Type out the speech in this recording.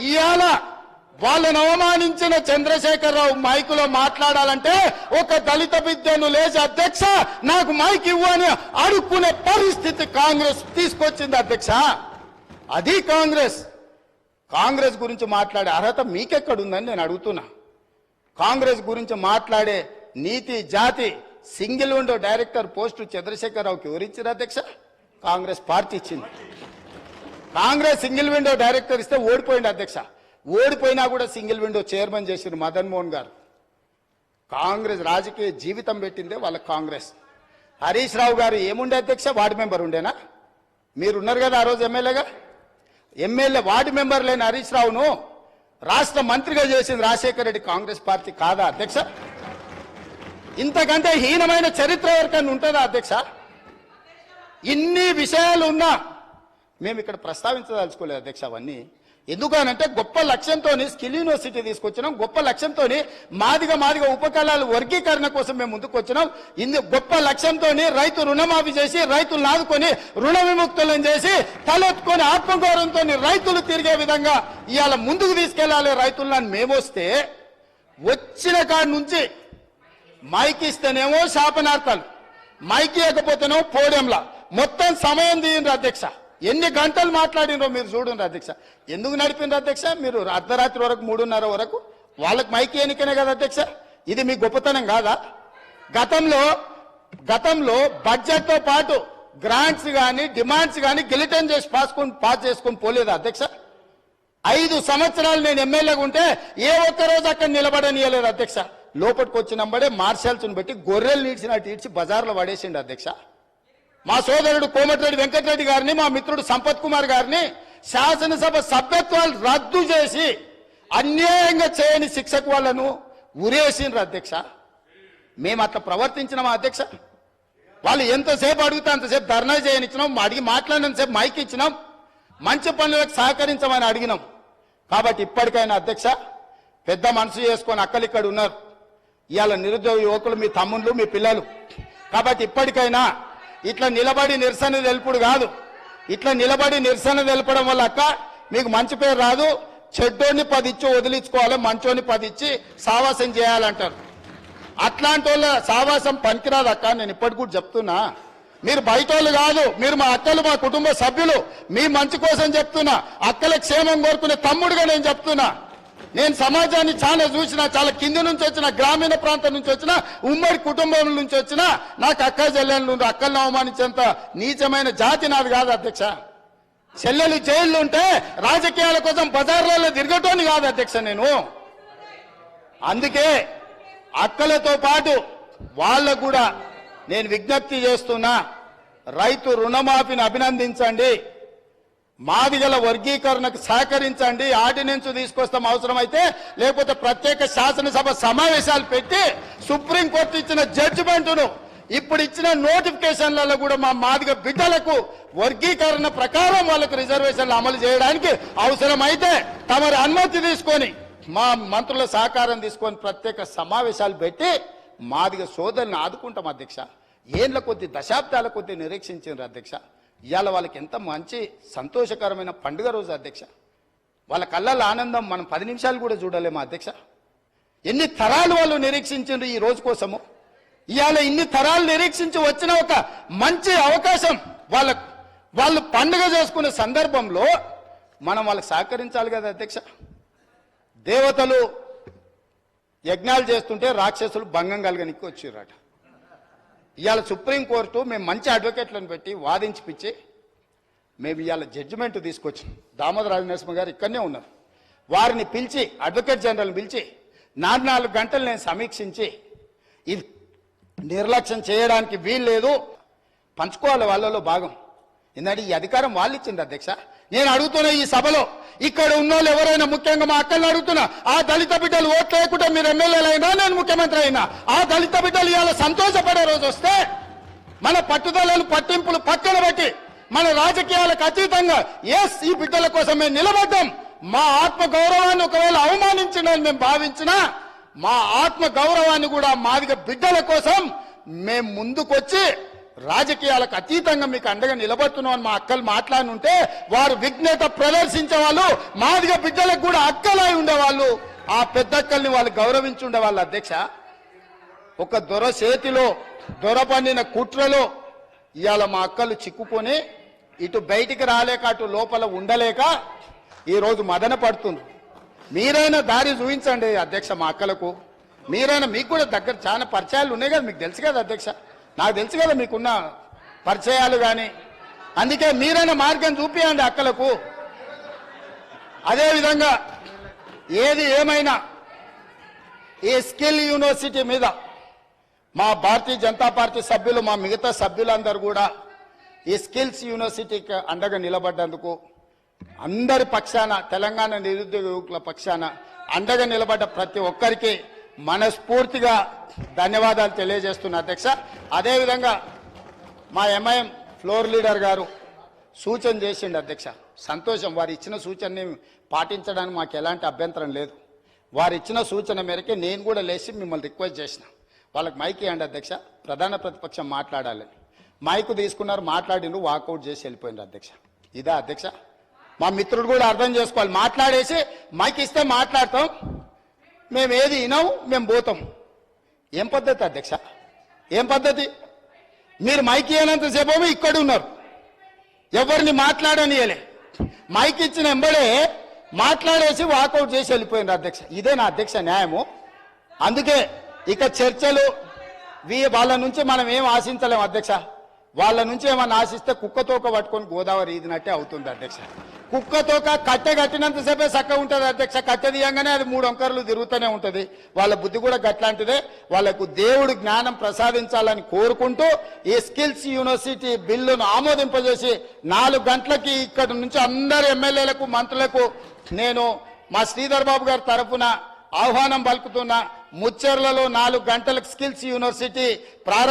ఇయాల వాళ్ళను అవమానించిన చంద్రశేఖరరావు మైకులో మాట్లాడాలంటే ఒక దళిత బిడ్డను లేచి అధ్యక్ష నాకు మైక్ ఇవ్వు అని అడుక్కునే పరిస్థితి కాంగ్రెస్ తీసుకొచ్చింది అధ్యక్ష. అది కాంగ్రెస్ గురించి మాట్లాడే అర్హత మీకెక్కడుందని నేను అడుగుతున్నా. కాంగ్రెస్ గురించి మాట్లాడే నీతి జాతి సింగిల్ విండో డైరెక్టర్ పోస్టు చంద్రశేఖరరావుకి ఎవరిచ్చారు అధ్యక్ష? కాంగ్రెస్ పార్టీ ఇచ్చింది. కాంగ్రెస్ సింగిల్ విండో డైరెక్టర్ ఇస్తే ఓడిపోయింది అధ్యక్ష. ఓడిపోయినా కూడా సింగిల్ విండో చైర్మన్ చేసిన మదన్ మోహన్ గారు. కాంగ్రెస్ రాజకీయ జీవితం పెట్టిందే వాళ్ళ కాంగ్రెస్. హరీష్ రావు గారు ఏముండే అధ్యక్ష? వార్డు మెంబర్ ఉండేనా? మీరున్నారు కదా ఆ రోజు ఎమ్మెల్యేగా. ఎమ్మెల్యే వార్డు మెంబర్ లేని హరీష్ రావును రాష్ట్ర మంత్రిగా చేసింది రాజశేఖర రెడ్డి కాంగ్రెస్ పార్టీ కాదా అధ్యక్ష? ఇంతకంటే హీనమైన చరిత్ర ఎవరికైనా ఉంటుందా అధ్యక్ష? ఇన్ని విషయాలు ఉన్నా మేము ఇక్కడ ప్రస్తావించదలుచుకోలేదు అధ్యక్ష. అవన్నీ ఎందుకనంటే గొప్ప లక్ష్యంతో స్కిల్ యూనివర్సిటీ తీసుకొచ్చినాం. గొప్ప లక్ష్యంతో మాదిగ ఉపకళాల వర్గీకరణ కోసం మేము ముందుకు వచ్చినాం. గొప్ప లక్ష్యంతో రైతు రుణమాఫీ చేసి రైతులను ఆదుకొని రుణ విముక్తులను చేసి తలెత్తుకొని ఆత్మగౌరవంతో రైతులు తిరిగే విధంగా ఇవాళ ముందుకు తీసుకెళ్లాలి రైతులను మేము వస్తే వచ్చిన కాడి నుంచి మైక్ ఇస్తేనేమో శాపనార్థాలు, మైక్ ఇవ్వకపోతేనేమో పోడియంలా మొత్తం సమయం తీయండి అధ్యక్ష. ఎన్ని గంటలు మాట్లాడినో మీరు చూడండి అధ్యక్ష. ఎందుకు నడిపినారు అధ్యక్ష? మీరు అర్ధరాత్రి వరకు 3:30 వరకు వాళ్ళకి మైకి ఎన్నికనే కదా అధ్యక్ష. ఇది మీ గొప్పతనం కాదా? గతంలో బడ్జెట్ తో పాటు గ్రాంట్స్ గాని డిమాండ్స్ గాని గిలిటన్ చేసి పాస్ చేసుకొని పోలేదా అధ్యక్ష? 5 సంవత్సరాలు నేను ఎమ్మెల్యేగా ఉంటే ఏ ఒక్క రోజు అక్కడ నిలబడనియలేదు అధ్యక్ష. లోపలికి వచ్చినప్పుడే మార్షల్స్ పెట్టి గొర్రెలు నీడ్చినట్టు ఈడ్చి బజార్లో పడేసిండు అధ్యక్ష. మా సోదరుడు కోమటిరెడ్డి వెంకటరెడ్డి గారిని, మా మిత్రుడు సంపత్ కుమార్ గారిని శాసనసభ సభ్యత్వాలు రద్దు చేసి అన్యాయంగా చేయని శిక్షకు వాళ్ళను ఉరేసిండ్రు అధ్యక్ష. మేము అట్లా ప్రవర్తించినామా అధ్యక్ష? వాళ్ళు ఎంతసేపు అడిగితే అంతసేపు ధర్నా చేయనిచ్చినాం, అడిగి మాట్లాడినంతసేపు మైక్ ఇచ్చినాం, మంచి పనులకు సహకరించమని అడిగినాం. కాబట్టి ఇప్పటికైనా అధ్యక్ష పెద్ద మనసు చేసుకొని అక్కలు ఇక్కడ ఉన్నారు. ఇవాళ నిరుద్యోగ యువకులు మీ తమ్ముళ్ళు మీ పిల్లలు. కాబట్టి ఇప్పటికైనా ఇట్లా నిలబడి నిరసన తెలుపుడు కాదు. ఇట్లా నిలబడి నిరసన తెలపడం వల్ల అక్క మీకు మంచి పేరు రాదు. చెడ్డోని 10 ఇచ్చి వదిలించుకోవాలి, మంచోని 10 ఇచ్చి సావాసం చేయాలంటారు. అట్లాంటి వాళ్ళ సావాసం పనికిరాదు అక్క. నేను ఇప్పటి కూడా చెప్తున్నా, మీరు బయట వాళ్ళు కాదు, మీరు మా అక్కలు, మా కుటుంబ సభ్యులు. మీ మంచి కోసం చెప్తున్నా, అక్కల క్షేమం కోరుకునే తమ్ముడుగా నేను చెప్తున్నా. నేను సమాజాన్ని చాలా చూసిన, చాలా కింది నుంచి వచ్చిన, గ్రామీణ ప్రాంతం నుంచి వచ్చిన, ఉమ్మడి కుటుంబం నుంచి వచ్చిన, నాకు అక్క చెల్లెళ్ళు అక్కలను అవమానించేంత నీచమైన జాతి నాది కాదు అధ్యక్ష. చెల్లెలు జైళ్ళు ఉంటే రాజకీయాల కోసం బజార్లలో తిరగటోని కాదు అధ్యక్ష నేను. అందుకే అక్కలతో పాటు వాళ్ళకు కూడా నేను విజ్ఞప్తి చేస్తున్నా, రైతు రుణమాఫీని అభినందించండి, మాదిగల వర్గీకరణకు సహకరించండి, ఆర్డినెన్స్ తీసుకొస్తాం అవసరమైతే, లేకపోతే ప్రత్యేక శాసనసభ సమావేశాలు పెట్టి సుప్రీంకోర్టు ఇచ్చిన జడ్జిమెంటును ఇప్పుడు ఇచ్చిన నోటిఫికేషన్లలో కూడా మా మాదిగ బిడ్డలకు వర్గీకరణ ప్రకారం వాళ్ళకు రిజర్వేషన్లు అమలు చేయడానికి అవసరమైతే తమరి అనుమతి తీసుకొని మా మంత్రుల సహకారం తీసుకొని ప్రత్యేక సమావేశాలు పెట్టి మాదిగ సోదరులను ఆదుకుంటాం అధ్యక్ష. ఏళ్ల కొద్ది దశాబ్దాల కొద్ది నిరీక్షించారు అధ్యక్ష. ఇవాళ వాళ్ళకి ఎంత మంచి సంతోషకరమైన పండుగ రోజు అధ్యక్ష. వాళ్ళ కళ్ళల్లో ఆనందం మనం 10 నిమిషాలు కూడా చూడలేమా అధ్యక్ష? ఎన్ని తరాలు వాళ్ళు నిరీక్షించారు ఈ రోజు కోసము. ఇవాళ ఇన్ని తరాలు నిరీక్షించి వచ్చిన ఒక మంచి అవకాశం వాళ్ళు పండుగ చేసుకునే సందర్భంలో మనం వాళ్ళకి సహకరించాలి కదా అధ్యక్ష. దేవతలు యజ్ఞాలు చేస్తుంటే రాక్షసులు భంగం కలగనికి వచ్చిర్రట. ఇవాళ సుప్రీంకోర్టు మేము మంచి అడ్వకేట్లను పెట్టి వాదించిపిచ్చి మేము ఇవాళ జడ్జిమెంట్ తీసుకొచ్చాం. దామోదర రాజనరసింహ గారు ఇక్కడనే ఉన్నారు. వారిని పిలిచి, అడ్వకేట్ జనరల్ని పిలిచి 4 గంటలు నేను సమీక్షించి ఇది నిర్లక్ష్యం చేయడానికి వీలు లేదు, పంచుకోవాలి వాళ్ళలో భాగం. ఎందుకంటే ఈ అధికారం వాళ్ళు ఇచ్చింది అధ్యక్ష. నేను అడుగుతున్నా ఈ సభలో ఇక్కడ ఉన్న వాళ్ళు ఎవరైనా, ముఖ్యంగా మా అక్కల్ని అడుగుతున్నా, ఆ దళిత బిడ్డలు ఓట్లు లేకుండా మీరు ఎమ్మెల్యేలు అయినా, నేను ముఖ్యమంత్రి అయినా, ఆ దళిత బిడ్డలు ఇవాళ సంతోషపడే రోజు వస్తే మన పట్టుదలను పట్టింపులు పక్కన పెట్టి మన రాజకీయాలకు అతీతంగా ఈ బిడ్డల కోసం మేము నిలబడ్డాం. మా ఆత్మ గౌరవాన్ని ఒకవేళ అవమానించిందని మేము భావించినా మా ఆత్మ గౌరవాన్ని కూడా మాదిగ బిడ్డల కోసం మేము ముందుకొచ్చి రాజకీయాలకు అతీతంగా మీకు అండగా నిలబడుతున్నాం అని మా అక్కలు మాట్లాడుంటే వారు విఘ్నత ప్రదర్శించే వాళ్ళు, మాదిగ బిడ్డలకు కూడా అక్కలై ఉండేవాళ్ళు, ఆ పెద్దక్కల్ని వాళ్ళు గౌరవించి ఉండేవాళ్ళు. అధ్యక్ష, ఒక దొర చేతిలో దొర పండిన కుట్రలో ఇవాళ మా అక్కలు చిక్కుకొని ఇటు బయటికి రాలేక అటు లోపల ఉండలేక ఈరోజు మదన పడుతుంది. మీరైనా దారి చూపించండి అధ్యక్ష మా అక్కలకు. మీరైనా, మీకు కూడా దగ్గర చాలా పరిచయాలు ఉన్నాయి కదా, మీకు తెలుసు కదా అధ్యక్ష, నాకు తెలుసు కదా మీకున్న పరిచయాలు కానీ. అందుకే మీరైనా మార్గం చూపించండి అక్కలకు. అదేవిధంగా ఏది ఏమైనా ఈ స్కిల్ యూనివర్సిటీ మీద మా భారతీయ జనతా పార్టీ సభ్యులు, మా మిగతా సభ్యులందరూ కూడా ఈ స్కిల్స్ యూనివర్సిటీకి అండగా నిలబడ్డందుకు అందరి పక్షాన, తెలంగాణ నిరుద్యోగ యువకుల పక్షాన అండగా నిలబడ్డ ప్రతి ఒక్కరికి మనస్ఫూర్తిగా ధన్యవాదాలు తెలియజేస్తున్నా అధ్యక్ష. అదేవిధంగా మా ఎంఐఎం ఫ్లోర్ లీడర్ గారు సూచన చేసిండు అధ్యక్ష, సంతోషం. వారు ఇచ్చిన సూచనని పాటించడానికి మాకు ఎలాంటి అభ్యంతరం లేదు. వారు ఇచ్చిన సూచన మేరకే నేను కూడా లేచి మిమ్మల్ని రిక్వెస్ట్ చేసిన, వాళ్ళకి మైక్ ఇవ్వండి అధ్యక్ష, ప్రధాన ప్రతిపక్షం మాట్లాడాలని. మైకు తీసుకున్నారు, మాట్లాడిండ్రు, వాకౌట్ చేసి వెళ్ళిపోయింది అధ్యక్ష. ఇదా అధ్యక్ష? మా మిత్రుడు కూడా అర్థం చేసుకోవాలి. మాట్లాడేసి మైక్ ఇస్తే మాట్లాడతాం, మేము ఏది వినాం, మేము పోతాం. ఏం పద్ధతి అధ్యక్ష? ఏం పద్ధతి? మీరు మైక్ ఇవ్వనంతసేపు ఇక్కడ ఉన్నారు, ఎవరిని మాట్లాడనియలే. మైక్ ఇచ్చిన ఎంబడే మాట్లాడేసి వాకౌట్ చేసి వెళ్ళిపోయింది అధ్యక్ష. ఇదే నా అధ్యక్ష న్యాయము. అందుకే ఇక చర్చలు వాళ్ళ నుంచి మనం ఏం ఆశించలేము అధ్యక్ష. వాళ్ళ నుంచి ఏమన్నా ఆశిస్తే కుక్కతోక పట్టుకొని గోదావరి ఈదినట్టే అవుతుంది అధ్యక్ష. కుక్కతోక కట్టె కట్టినంతసేపే చక్కగా ఉంటుంది అధ్యక్ష. కట్టె తీయంగానే అది 3 వంకర్లు తిరుగుతూనే ఉంటుంది. వాళ్ళ బుద్ధి కూడా గట్లాంటిదే. వాళ్లకు దేవుడు జ్ఞానం ప్రసాదించాలని కోరుకుంటూ ఈ స్కిల్స్ యూనివర్సిటీ బిల్లును ఆమోదింపజేసి 4 గంటలకి ఇక్కడ నుంచి అందరు ఎమ్మెల్యేలకు, మంత్రులకు నేను మా శ్రీధర్ బాబు గారి తరఫున ఆహ్వానం పలుకుతున్నా. ముచ్చెర్లలో 4 గంటలకు స్కిల్స్ యూనివర్సిటీ ప్రారంభం